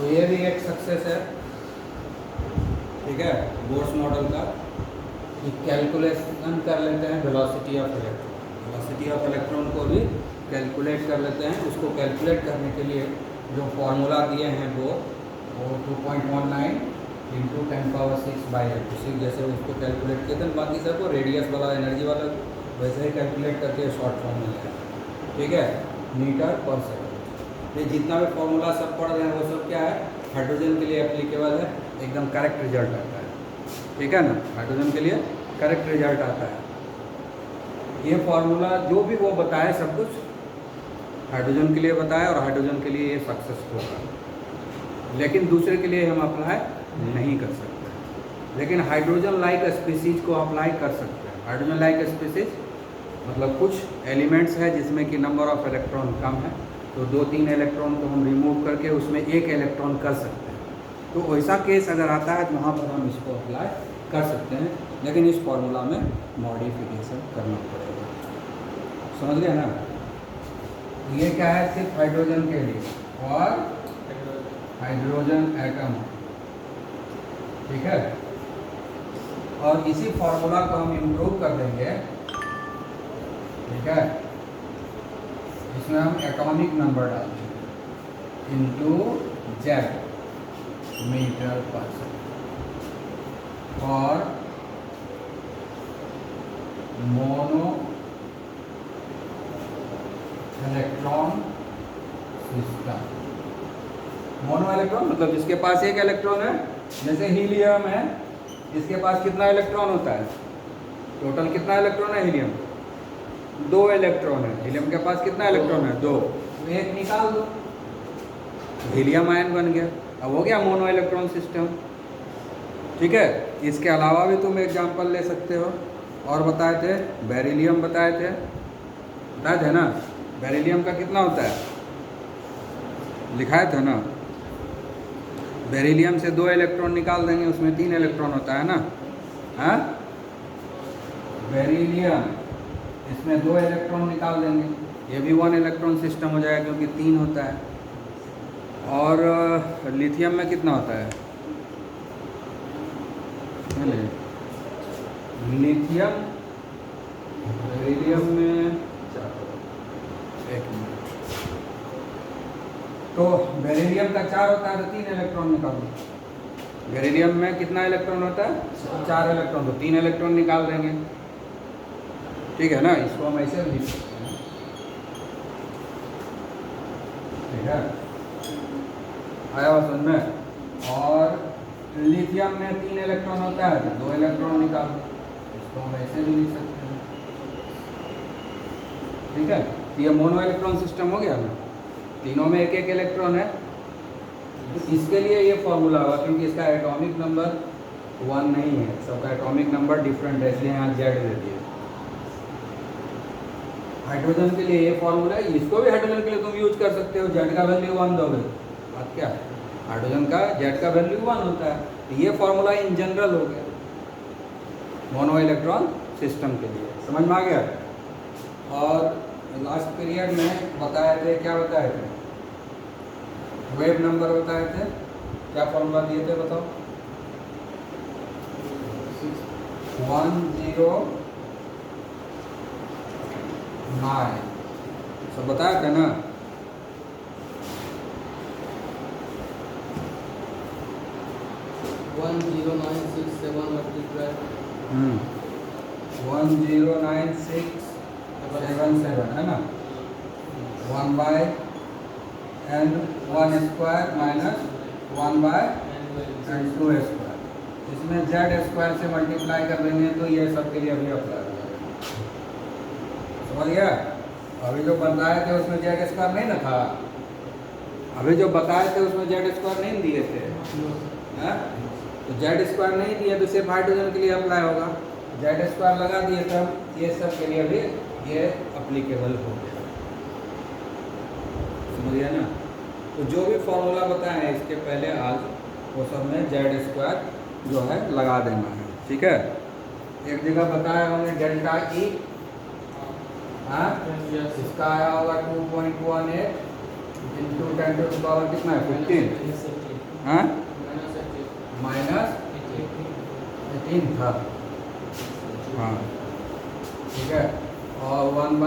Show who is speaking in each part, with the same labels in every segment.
Speaker 1: तो ये भी एक सक्सेस है, ठीक है, बोर्स मॉडल का, कि कैलकुलेशन कर लेते हैं velocity of electron. Velocity of electron को भी कैलकुलेट कर लेते हैं। उसको कैलकुलेट करने के लिए जो फॉर्मूला दिए हैं वो 2.19 इंटू 10⁻⁶/8, उसी जैसे उसको कैलकुलेट किए थे, बाकी सबको रेडियस वाला एनर्जी वाला वैसे ही कैलकुलेट करके शॉर्ट फॉर्म में लिया, ठीक है, मीटर पर सेकंड। ये जितना भी फॉर्मूला सब पढ़ रहे हैं वो सब क्या है, हाइड्रोजन के लिए एप्लीकेबल है, एकदम करेक्ट रिजल्ट आता है, ठीक है ना, हाइड्रोजन के लिए करेक्ट रिजल्ट आता है। ये फॉर्मूला जो भी वो बताए सब कुछ हाइड्रोजन के लिए बताया, और हाइड्रोजन के लिए ये सक्सेसफुल है, लेकिन दूसरे के लिए हम अप्लाई नहीं कर सकते। लेकिन हाइड्रोजन लाइक स्पीसीज को अप्लाई कर सकते हैं। हाइड्रोजन लाइक स्पीसीज मतलब कुछ एलिमेंट्स है जिसमें कि नंबर ऑफ इलेक्ट्रॉन कम है, तो 2-3 इलेक्ट्रॉन को हम रिमूव करके उसमें एक इलेक्ट्रॉन कर सकते हैं। तो वैसा केस अगर आता है तो वहाँ पर हम इसको अप्लाई कर सकते हैं, लेकिन इस फॉर्मूला में मॉडिफिकेशन करना पड़ेगा। समझ गए ना? ये क्या है, सिर्फ हाइड्रोजन के लिए और हाइड्रोजन एटम, ठीक है। और इसी फॉर्मूला को हम इम्प्रूव कर देंगे, ठीक है, इसमें हम एटॉमिक नंबर डाल देंगे इंटू जेड मीटर पर सेकंड, और mono electron system. Mono electron मतलब जिसके पास एक इलेक्ट्रॉन है, जैसे हीलियम है, इसके पास कितना इलेक्ट्रॉन होता है, टोटल कितना इलेक्ट्रॉन है हीलियम, 2 इलेक्ट्रॉन है। हीलियम के पास कितना इलेक्ट्रॉन है, 2, तो एक निकाल दो, हीलियम आयन बन गया। अब हो गया मोनो इलेक्ट्रॉन सिस्टम, ठीक है। इसके अलावा भी तुम एग्जांपल ले सकते हो, और बताए थे बेरिलियम, बताए थे ना, बेरिलियम का कितना होता है, लिखाया था ना, बेरिलियम से 2 इलेक्ट्रॉन निकाल देंगे, उसमें 3 इलेक्ट्रॉन होता है ना, हाँ, बेरिलियम इसमें 2 इलेक्ट्रॉन निकाल देंगे, ये भी 1 इलेक्ट्रॉन सिस्टम हो जाएगा क्योंकि 3 होता है। और लिथियम में कितना होता है, लिथियम बेरिलियम में, एक मिनट, तो बेरिलियम का 4 होता है तो 3 इलेक्ट्रॉन निकाल दो। बेरिलियम में कितना इलेक्ट्रॉन होता है, 4 इलेक्ट्रॉन, तो 3 इलेक्ट्रॉन निकाल देंगे, ठीक है ना। इसको हम ऐसे लिख सकते हैं, ठीक है, आया हुआ समझ में। और लिथियम में 3 इलेक्ट्रॉन होता है तो 2 इलेक्ट्रॉन निकाल दो, इसको हम ऐसे भी लिख सकते हैं, ठीक है। ये मोनो इलेक्ट्रॉन सिस्टम हो गया ना, तीनों में एक एक इलेक्ट्रॉन है। इसके लिए ये फॉर्मूला होगा क्योंकि इसका एटॉमिक नंबर 1 नहीं है, सबका एटॉमिक नंबर डिफरेंट है, इसलिए यहाँ जेड दे दिया। हाइड्रोजन के लिए ये फॉर्मूला है, इसको भी हाइड्रोजन के लिए तुम यूज कर सकते हो, जेड का वैल्यू 1 दोगे, बात क्या है, हाइड्रोजन का जेड का वैल्यू 1 होता है। तो ये फॉर्मूला इन जनरल हो गया मोनो इलेक्ट्रॉन सिस्टम के लिए, समझ में आ गया। और लास्ट पीरियड में बताए थे, क्या बताए थे, वेव नंबर बताए थे, क्या फॉर्मूला दिए थे बताओ, 109, सब बताया था ना।
Speaker 2: वन 10967 मल्टीप्लाई
Speaker 1: 10967 है ना, 1/n1² माइनस 1/n2²। इसमें z² से मल्टीप्लाई कर देंगे तो ये सब के लिए अभी अप्लाई हो जाएगा, समझ गया। अभी जो बताए थे उसमें z² नहीं ना था, अभी जो बताए थे उसमें z² नहीं दिए थे, है? तो z² नहीं दिया तो सिर्फ हाइड्रोजन के लिए अप्लाई होगा, z² लगा दिए तब ये सब के लिए भी ये अप्लीकेबल हो गया, समझ गया ना। तो जो भी फॉर्मूला बताए हैं इसके पहले आज वो सब में z² जो है लगा देना है, ठीक है। एक जगह बताया हमने डेल्टा ई, हाँ, इसका आया होगा 2.18 इंटू 10 टू द पावर कितना है 15, हाँ
Speaker 2: माइनस
Speaker 1: -18 था। हाँ ठीक है, और 1/n1²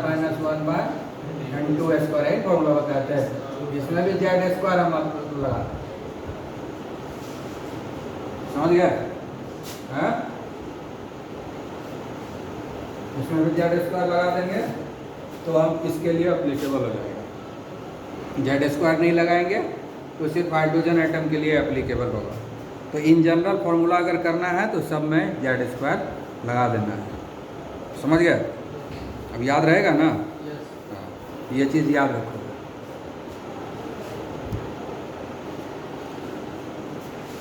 Speaker 1: माइनस 1/n2² एक फॉर्मूला बताते हैं। इसमें भी z² हम लगा, समझ गए? हाँ, इसमें भी z² लगा देंगे तो हम इसके लिए अप्लीकेबल हो जाएगा। z² नहीं लगाएंगे तो सिर्फ हाइड्रोजन एटम के लिए एप्लीकेबल होगा। तो इन जनरल फार्मूला अगर करना है तो सब में z² लगा देना है, समझ गए? अब याद रहेगा ना?
Speaker 2: यस
Speaker 1: हाँ, ये चीज़ याद रखो।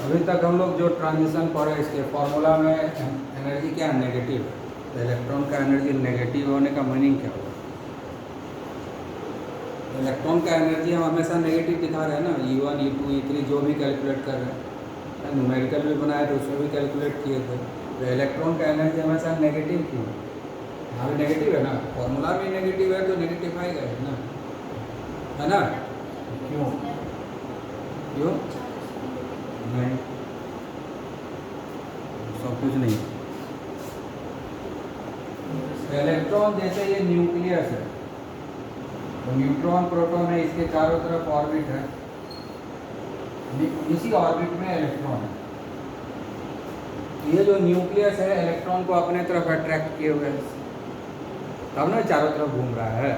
Speaker 1: अभी तक हम लोग जो ट्रांजिशन पढ़े इसके फॉर्मूला में एनर्जी क्या नेगेटिव है, तो इलेक्ट्रॉन का एनर्जी नेगेटिव होने का मीनिंग क्या होगा? इलेक्ट्रॉन का एनर्जी हम हमेशा नेगेटिव दिखा रहे हैं ना, E1 E2 E3 जो भी कैलकुलेट कर रहे हैं, न्यूमेरिकल भी बनाए तो उसमें भी कैलकुलेट किए थे। तो इलेक्ट्रॉन का एनर्जी हमेशा नेगेटिव क्यों? यहाँ भी नेगेटिव है ना, फॉर्मूला भी नेगेटिव है तो नेगेटिव आएगा ही ना, है ना? क्यों क्यों नहीं, सब कुछ नहीं। इलेक्ट्रॉन जैसे ये न्यूक्लियस है, तो न्यूट्रॉन प्रोटॉन है, इसके चारों तरफ ऑर्बिट है, इसी ऑर्बिट में इलेक्ट्रॉन है। ये जो न्यूक्लियस है इलेक्ट्रॉन को अपने तरफ अट्रैक्ट किए हुए है, तब ना चारों तरफ घूम रहा है।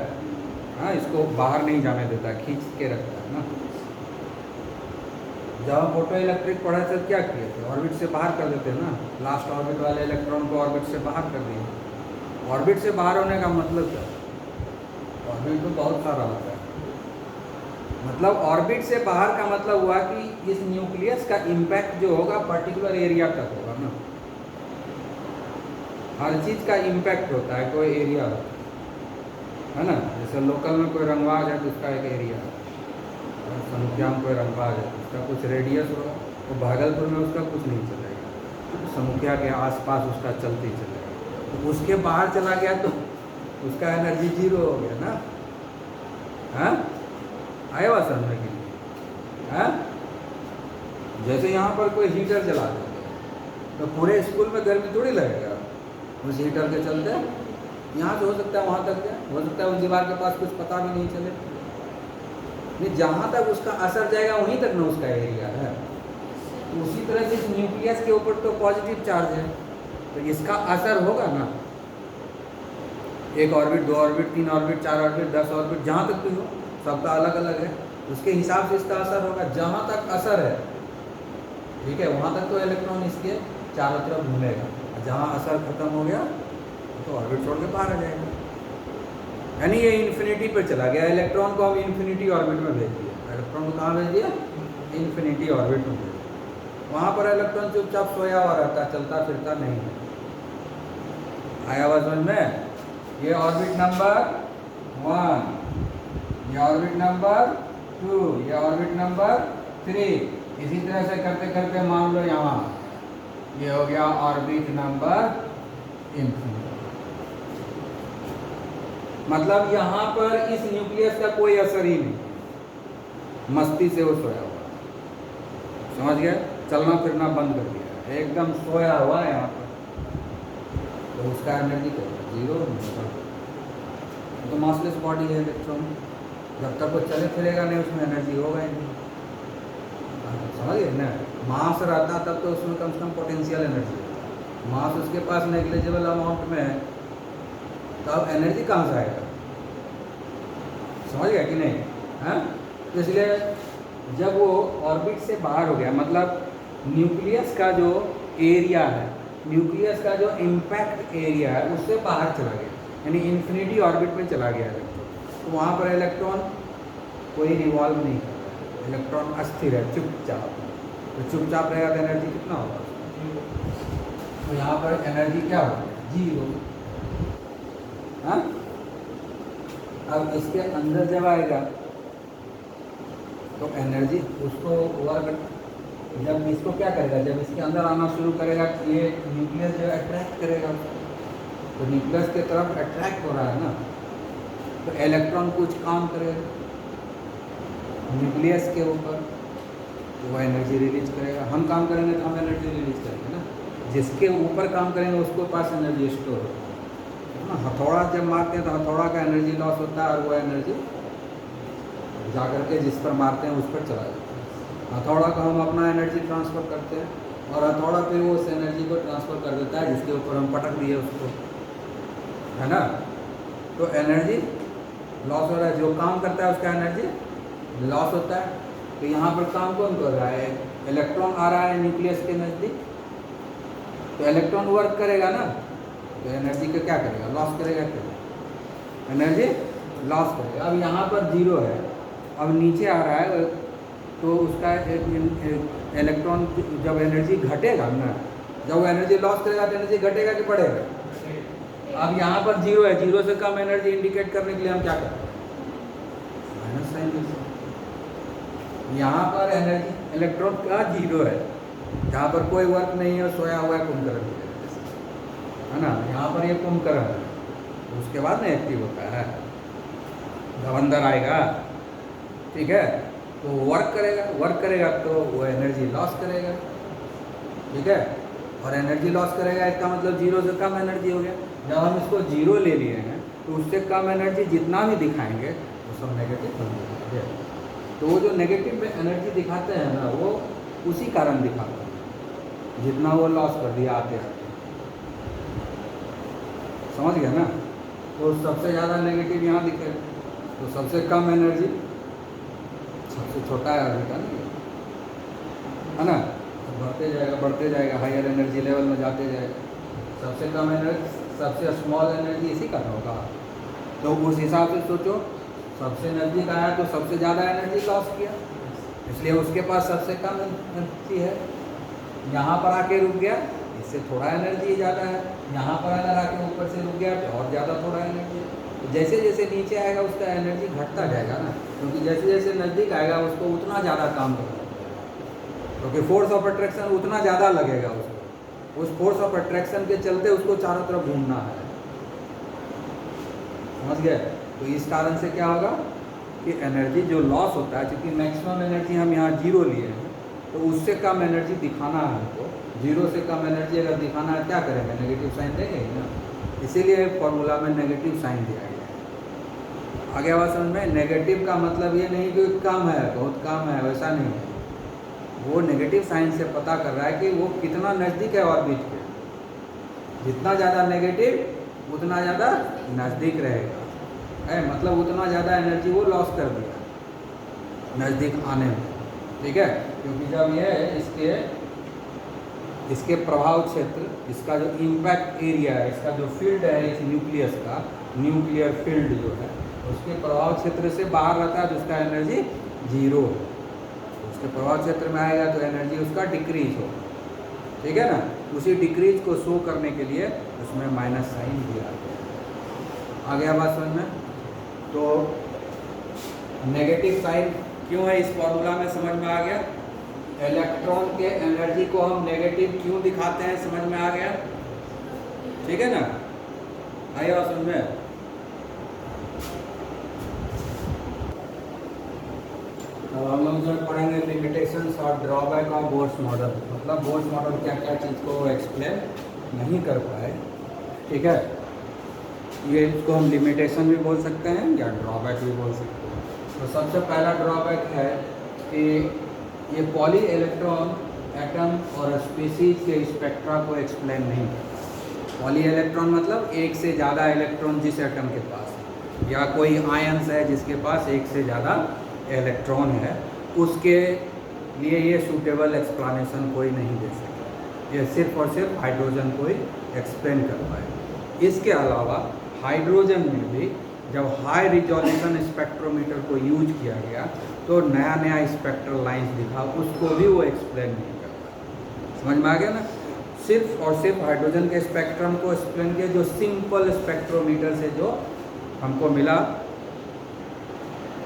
Speaker 1: हाँ, इसको बाहर नहीं जाने देता, खींच के रखता है ना। जब हम फोटो इलेक्ट्रिक पढ़े थे क्या किए थे, ऑर्बिट से बाहर कर देते हैं ना, लास्ट ऑर्बिट वाले इलेक्ट्रॉन को ऑर्बिट से बाहर कर दिए। ऑर्बिट से बाहर होने का मतलब क्या? ऑर्बिट तो बहुत सारा होता है, मतलब ऑर्बिट से बाहर का मतलब हुआ कि इस न्यूक्लियस का इम्पैक्ट जो होगा पर्टिकुलर एरिया तक होगा ना। हर चीज़ का इम्पैक्ट होता है, कोई एरिया होता है ना। जैसे लोकल में कोई रंगबाज है तो उसका एक एरिया है, समुखिया में कोई रंगबाज है उसका कुछ रेडियस होगा, तो भागलपुर में उसका कुछ नहीं चलेगा, तो समुखिया के आसपास उसका चलते चलेगा। तो उसके बाहर चला गया तो उसका एनर्जी 0 हो गया ना। हाँ, आए बात समझने के लिए? हाँ, जैसे यहाँ पर कोई हीटर चला देते तो पूरे स्कूल में गर्मी थोड़ी लगेगा उस हीटर के चलते। यहाँ से हो सकता है वहाँ तक जाए, हो सकता है उस दीवार के पास कुछ पता भी नहीं चले, नहीं जहाँ तक उसका असर जाएगा वहीं तक ना उसका एरिया है। तो उसी तरह से इस न्यूक्लियस के ऊपर तो पॉजिटिव चार्ज है, तो इसका असर होगा ना। एक orbit, 2 orbit, 3 orbit, 4 orbit, 10 orbit, जहाँ तक भी हो, सबका अलग अलग है, उसके हिसाब से इसका असर होगा। जहाँ तक असर है, ठीक है, वहाँ तक तो इलेक्ट्रॉन इसके चारों तरफ घूमेगा, जहाँ असर खत्म हो गया तो ऑर्बिट छोड़ के बाहर आ जाएगा। यानी ये इन्फिनिटी पर चला गया, इलेक्ट्रॉन को हम इन्फिनिटी ऑर्बिट में भेज दिया। इलेक्ट्रॉन को कहाँ भेज दिया? इन्फिनिटी ऑर्बिट में भेज दिया। वहाँ पर इलेक्ट्रॉन चुपचाप सोया हुआ रहता, चलता फिरता नहीं है। आया आवाज समझ में? ये ऑर्बिट नंबर 1, ये ऑर्बिट नंबर 2, ये ऑर्बिट नंबर 3, इसी तरह से करते करते मान लो यहाँ ये हो गया ऑर्बिट नंबर इन्फिनिटी। मतलब यहाँ पर इस न्यूक्लियस का कोई असर ही नहीं, मस्ती से वो सोया हुआ, समझ गए? चलना फिरना बंद कर दिया, एकदम सोया हुआ है यहाँ पर। तो उसका एनर्जी क्या होगा? 0। तो मासलेस बॉडी है इलेक्ट्रॉन, जब तक वो चले फिरेगा नहीं उसमें एनर्जी होगा ही नहीं, समझ गए ना? मास रहता तब तो उसमें कम से कम पोटेंशियल एनर्जी होता, मास उसके पास नेग्लिजिबल अमाउंट में है, तो अब एनर्जी कहाँ से आएगा? समझ गया कि नहीं? हाँ, तो इसलिए जब वो ऑर्बिट से बाहर हो गया, मतलब न्यूक्लियस का जो एरिया है, न्यूक्लियस का जो इम्पैक्ट एरिया है उससे बाहर चला गया, यानी इन्फिनिटी ऑर्बिट में चला गया इलेक्ट्रॉन। तो वहाँ पर इलेक्ट्रॉन कोई रिवॉल्व नहीं कर रहा है, इलेक्ट्रॉन अस्थिर है, चुपचाप। तो चुपचाप रहेगा तो एनर्जी कितना होगा? तो यहाँ पर एनर्जी क्या होगा? 0। हाँ, अब इसके अंदर जब आएगा तो एनर्जी उसको वर्क, जब इसको क्या करेगा, जब इसके अंदर आना शुरू करेगा ये न्यूक्लियस जो अट्रैक्ट करेगा, तो न्यूक्लियस के तरफ अट्रैक्ट हो रहा है ना, तो इलेक्ट्रॉन कुछ काम करेगा, न्यूक्लियस के ऊपर, वो एनर्जी रिलीज करेगा। हम काम करेंगे तो हम एनर्जी रिलीज करेंगे ना, जिसके ऊपर काम करेंगे उसके पास एनर्जी स्टोर होता है ना। हथौड़ा जब मारते हैं तो हथौड़ा का एनर्जी लॉस होता है, और वो एनर्जी जा करके जिस पर मारते हैं उस पर चला जाता है। हथौड़ा को हम अपना एनर्जी ट्रांसफ़र करते हैं, और हथौड़ा फिर वो उस एनर्जी को ट्रांसफ़र कर देता है जिसके ऊपर हम पटक दिए उसको, है ना। तो एनर्जी लॉस हो रहा है, जो काम करता है उसका एनर्जी लॉस होता है। तो यहाँ पर काम कौन कर रहा है? इलेक्ट्रॉन आ रहा है न्यूक्लियस के नज़दीक, तो इलेक्ट्रॉन वर्क करेगा ना, तो एनर्जी का क्या करेगा? लॉस करेगा। क्या? एनर्जी लॉस करेगा। अब यहाँ पर 0 है, अब नीचे आ रहा है, तो उसका इलेक्ट्रॉन जब एनर्जी घटेगा ना, जब वो एनर्जी लॉस करेगा तो एनर्जी घटेगा कि बढ़ेगा? अब यहाँ पर 0 है, 0 से कम एनर्जी इंडिकेट करने के लिए हम क्या करें? माइनस साइन देते हैं। यहाँ पर एनर्जी इलेक्ट्रॉन का 0 है, जहाँ पर कोई वर्क नहीं है, सोया हुआ है कुंभकर्ण, है ना। यहाँ पर ये कुंभकर्ण है, उसके बाद ना एक्टिव होता है, जब अंदर आएगा, ठीक है, तो वर्क करेगा तो वो एनर्जी लॉस करेगा, ठीक है। और एनर्जी लॉस करेगा, इसका मतलब 0 से कम एनर्जी हो गया। जब हम इसको 0 ले लिए हैं तो उससे कम एनर्जी जितना भी दिखाएंगे वो सब नेगेटिव बन जाएंगे। तो वो जो नेगेटिव में एनर्जी दिखाते हैं ना, वो उसी कारण दिखाते हैं जितना वो लॉस कर दिया आते आते, समझ गया ना। तो सबसे ज़्यादा नेगेटिव यहाँ दिखे, तो सबसे कम एनर्जी सबसे छोटा है ऑर्बिटल, है ना। बढ़ते जाएगा हायर एनर्जी लेवल में जाते जाएगा। सबसे कम एनर्जी, सबसे स्मॉल एनर्जी इसी का होगा। तो उस हिसाब से सोचो, सबसे नज़दीक आया तो सबसे ज़्यादा एनर्जी लॉस किया, इसलिए उसके पास सबसे कम एनर्जी है। यहाँ पर आके रुक गया, इससे थोड़ा एनर्जी ज़्यादा है। यहाँ पर अगर आके ऊपर से रुक गया तो और ज़्यादा थोड़ा एनर्जी है। तो जैसे जैसे नीचे आएगा उसका एनर्जी घटता जाएगा ना, क्योंकि जैसे जैसे नज़दीक आएगा उसको उतना ज़्यादा काम करना पड़ेगा, क्योंकि फोर्स ऑफ अट्रैक्शन उतना ज़्यादा लगेगा उसको। उस फोर्स ऑफ अट्रैक्शन के चलते उसको चारों तरफ घूमना है, समझ गए। तो इस कारण से क्या होगा कि एनर्जी जो लॉस होता है, क्योंकि मैक्सिमम एनर्जी हम यहाँ 0 लिए हैं, तो उससे कम एनर्जी दिखाना है हमको। 0 से कम एनर्जी अगर दिखाना है क्या करेंगे? नेगेटिव साइन देंगे ना, इसीलिए फॉर्मूला में नेगेटिव साइन दिया गया है। आगे आवाज समझ में? नेगेटिव का मतलब ये नहीं कि कम है, बहुत कम है, वैसा नहीं है। वो नेगेटिव साइन से पता कर रहा है कि वो कितना नज़दीक है ऑर्बिट के। जितना ज़्यादा नेगेटिव उतना ज़्यादा नज़दीक रहेगा, है, मतलब उतना ज़्यादा एनर्जी वो लॉस कर दिया नज़दीक आने में, ठीक है। क्योंकि जब ये इसके प्रभाव क्षेत्र, इसका जो इम्पैक्ट एरिया है, इसका जो फील्ड है इस न्यूक्लियस का, न्यूक्लियर फील्ड जो है, उसके प्रभाव क्षेत्र से बाहर रहता है तो उसका एनर्जी 0 है। उसके प्रभाव क्षेत्र में आएगा तो एनर्जी उसका डिक्रीज हो, ठीक है ना। उसी डिक्रीज को शो करने के लिए उसमें माइनस साइन दिया गया। आ गया बात समझ में? तो नेगेटिव साइन क्यों है इस फॉर्मूला में, समझ में आ गया। इलेक्ट्रॉन के एनर्जी को हम नेगेटिव क्यों दिखाते हैं, समझ में आ गया, ठीक है ना। आइए बात समझ में। अब हम लोग जो पढ़ेंगे लिमिटेशंस और ड्रॉबैक ऑफ बोर्स मॉडल, मतलब बोर्स मॉडल क्या क्या चीज़ को एक्सप्लेन नहीं कर पाए, ठीक है। ये इसको हम लिमिटेशन भी बोल सकते हैं या ड्रॉबैक भी बोल सकते हैं। तो सबसे पहला ड्रॉबैक है कि ये पॉली इलेक्ट्रॉन एटम और स्पीसीज के स्पेक्ट्रा को एक्सप्लेन नहीं करता। पॉली इलेक्ट्रॉन मतलब एक से ज़्यादा इलेक्ट्रॉन जिस एटम के पास है, या कोई आयंस है जिसके पास एक से ज़्यादा इलेक्ट्रॉन है, उसके लिए ये सूटेबल एक्सप्लेनेशन कोई नहीं दे सकता। ये सिर्फ और सिर्फ हाइड्रोजन को ही एक्सप्लेन कर पाए। इसके अलावा हाइड्रोजन में भी जब हाई रिजोल्यूशन स्पेक्ट्रोमीटर को यूज किया गया तो नया नया स्पेक्ट्रल लाइंस दिखा, उसको भी वो एक्सप्लेन नहीं कर पाया। समझ में आ गया ना। सिर्फ और सिर्फ हाइड्रोजन के स्पेक्ट्रम को एक्सप्लेन किया, जो सिंपल स्पेक्ट्रोमीटर से जो हमको मिला,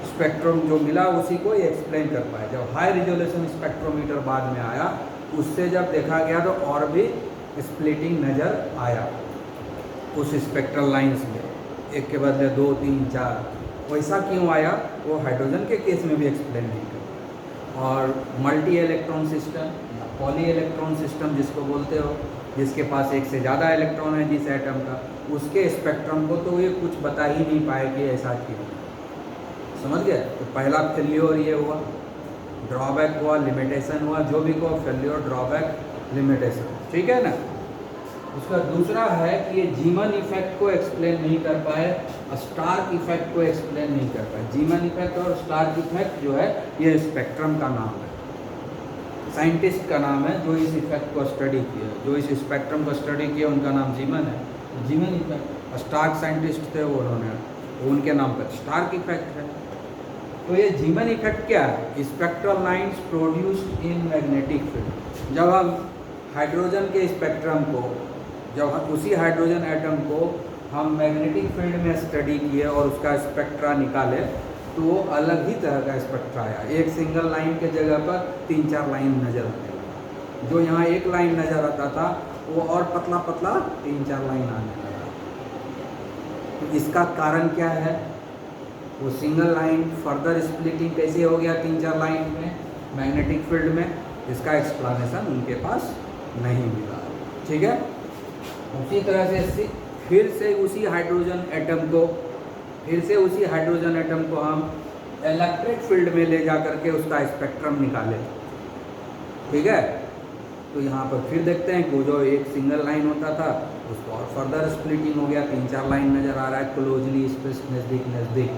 Speaker 1: स्पेक्ट्रम जो मिला उसी को ये एक्सप्लेन कर पाए। जब हाई रिजोल्यूशन स्पेक्ट्रोमीटर बाद में आया, उससे जब देखा गया तो और भी स्प्लिटिंग नज़र आया उस स्पेक्ट्रल लाइंस में, एक के बदले 2, 3, 4, वैसा क्यों आया वो हाइड्रोजन के केस में भी एक्सप्लेन नहीं कर। और multi electron system, poly electron system जिसको बोलते हो, जिसके पास एक से ज़्यादा इलेक्ट्रॉन है जिस एटम का, उसके स्पेक्ट्रम को तो ये कुछ बता ही नहीं पाए कि ऐसा क्यों। समझ गए? तो पहला फेल्योर ये हुआ, ड्रॉबैक हुआ, लिमिटेशन हुआ, जो भी को फेल्योर, ड्रॉबैक, लिमिटेशन, ठीक है ना। उसका दूसरा है कि ये जीमन इफेक्ट को एक्सप्लेन नहीं कर पाए, स्टार्क इफेक्ट को एक्सप्लेन नहीं कर पाए। जीमन इफेक्ट और स्टार्क इफेक्ट जो है ये स्पेक्ट्रम का नाम है, साइंटिस्ट का नाम है जो इस इफेक्ट को स्टडी किया, जो इस स्पेक्ट्रम को स्टडी किया उनका नाम जीमन है। जीमन इफेक्ट, स्टार्क साइंटिस्ट थे उन्होंने, उनके नाम पर स्टार्क इफेक्ट है। तो ये जीमन इफेक्ट क्या है? Spectral lines produced in magnetic field. जब हम हाइड्रोजन के स्पेक्ट्रम को, जब हम उसी हाइड्रोजन एटम को हम मैग्नेटिक फील्ड में स्टडी किए और उसका स्पेक्ट्रा निकाले तो वो अलग ही तरह का स्पेक्ट्रा आया। एक सिंगल लाइन के जगह पर 3-4 लाइन नज़र आने लगा। जो यहाँ एक लाइन नज़र आता था वो और पतला पतला 3-4 लाइन आने लगा। तो इसका कारण क्या है? वो सिंगल लाइन फर्दर स्प्लिटिंग कैसे हो गया 3-4 लाइन में मैग्नेटिक फील्ड में, इसका एक्सप्लेनेशन उनके पास नहीं मिला, ठीक है। उसी तरह से फिर से उसी हाइड्रोजन एटम को हम इलेक्ट्रिक फील्ड में ले जा करके उसका स्पेक्ट्रम निकाले, ठीक है। तो यहाँ पर फिर देखते हैं कि वो जो एक सिंगल लाइन होता था उसको और फर्दर स्प्लिटिंग हो गया, 3-4 लाइन नज़र आ रहा है, क्लोजली स्पेस नज़दीक।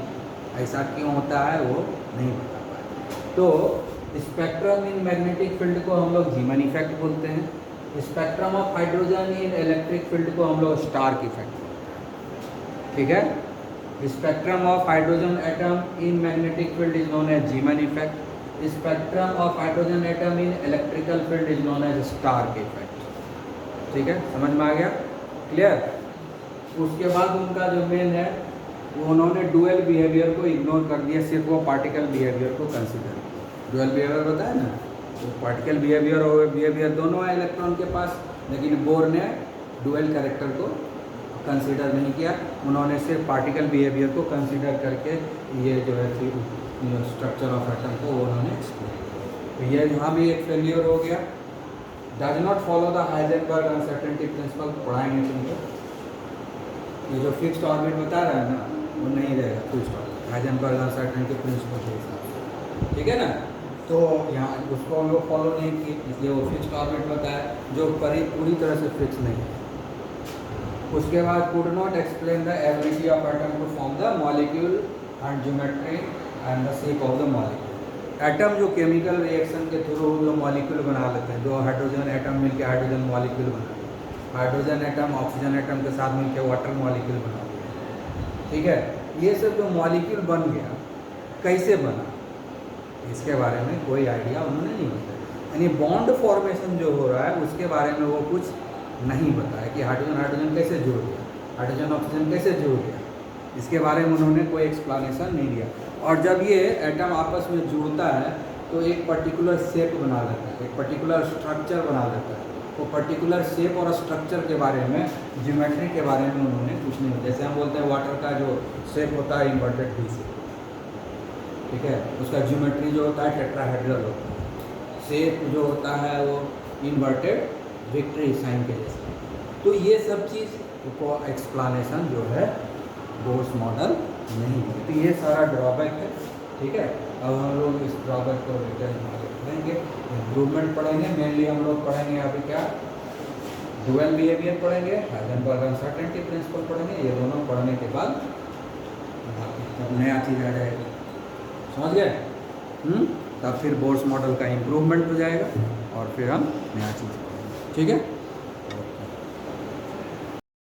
Speaker 1: ऐसा क्यों होता है वो नहीं बता पाए। तो स्पेक्ट्रम इन मैग्नेटिक फील्ड को हम लोग जीमन इफेक्ट बोलते हैं, spectrum of hydrogen in electric field को हम लोग स्टार्क इफेक्ट बोलते हैं, ठीक है। Spectrum of hydrogen atom in magnetic field is known as Zeeman effect, spectrum of hydrogen atom in electrical field is known as Stark effect, ठीक है। समझ में आ गया? क्लियर? उसके बाद उनका जो मेन है वो उन्होंने डुअल बिहेवियर को इग्नोर कर दिया, सिर्फ वो पार्टिकल बिहेवियर को कंसिडर किया। डुअल बिहेवियर बताया ना, तो पार्टिकल बिहेवियर और बिहेवियर दोनों है इलेक्ट्रॉन के पास, लेकिन बोर ने डुअल कैरेक्टर को कंसीडर नहीं किया। उन्होंने सिर्फ पार्टिकल बिहेवियर को कंसीडर करके ये जो है स्ट्रक्चर ऑफ एटम को उन्होंने एक्सप्लेन किया। तो ये यहाँ भी एक फेलियर हो गया। Does not follow the Heisenberg uncertainty principle पढ़ाएंगे तुमको। ये जो फिक्स्ड ऑर्बिट बता रहा है ना वो नहीं रहेगा fixed orbit, Heisenberg uncertainty principle के हिसाब से, ठीक है ना। तो यहाँ उसको हम लोग फॉलो नहीं किए, इसलिए वो फिक्स्ड ऑर्बिट बताया जो पूरी तरह से फिक्स नहीं है। उसके बाद could not explain the ability of atom to form the molecule and geometry and the shape of the molecule. Atom जो केमिकल रिएक्शन के थ्रू जो मॉलिक्यूल बना लेते हैं, जो हाइड्रोजन एटम मिलकर हाइड्रोजन मॉलिक्यूल बनाते हैं, हाइड्रोजन एटम ऑक्सीजन एटम के साथ मिलकर वाटर मॉलिक्यूल बनाते हैं, ठीक है। ये सब जो मॉलिक्यूल बन गया कैसे बना, इसके बारे में कोई आइडिया उन्होंने नहीं बताया। यानी बॉन्ड फॉर्मेशन जो हो रहा है उसके बारे में वो कुछ नहीं बताया कि हाइड्रोजन हाइड्रोजन कैसे जुड़ गया, हाइड्रोजन ऑक्सीजन कैसे जुड़ गया, इसके बारे में उन्होंने कोई एक्सप्लेनेशन नहीं दिया। और जब ये एटम आपस में जुड़ता है तो एक पर्टिकुलर शेप बना लेता है, एक पर्टिकुलर स्ट्रक्चर बना लेता है। वो पर्टिकुलर शेप और स्ट्रक्चर के बारे में, ज्योमेट्री के बारे में उन्होंने कुछ नहीं। जैसे हम बोलते हैं वाटर का जो शेप होता है इन्वर्टेड वी शेप, ठीक है, उसका ज्योमेट्री जो होता है टेट्राहेड्रल होता है, शेप जो होता है वो इन्वर्टेड विक्ट्री साइन के जैसे। तो ये सब चीज़ को एक्सप्लेनेशन जो है बोर्स मॉडल नहीं है। तो ये सारा ड्रॉबैक है, ठीक है। अब हम लोग इस ड्रॉबैक को रिटर्न पढ़ेंगे, इम्प्रूवमेंट पढ़ेंगे। मेनली हम लोग पढ़ेंगे अभी क्या, डुअल बिहेवियर पढ़ेंगे, हाइजेनबर्ग अनसर्टेनिटी प्रिंसिपल पढ़ेंगे। ये दोनों पढ़ने के बाद तब नया चीज़ आ जाएगी, समझ गए। तब फिर बोर्स मॉडल का इम्प्रूवमेंट हो जाएगा और फिर हम नया चीज़ पढ़ेंगे, ठीक है।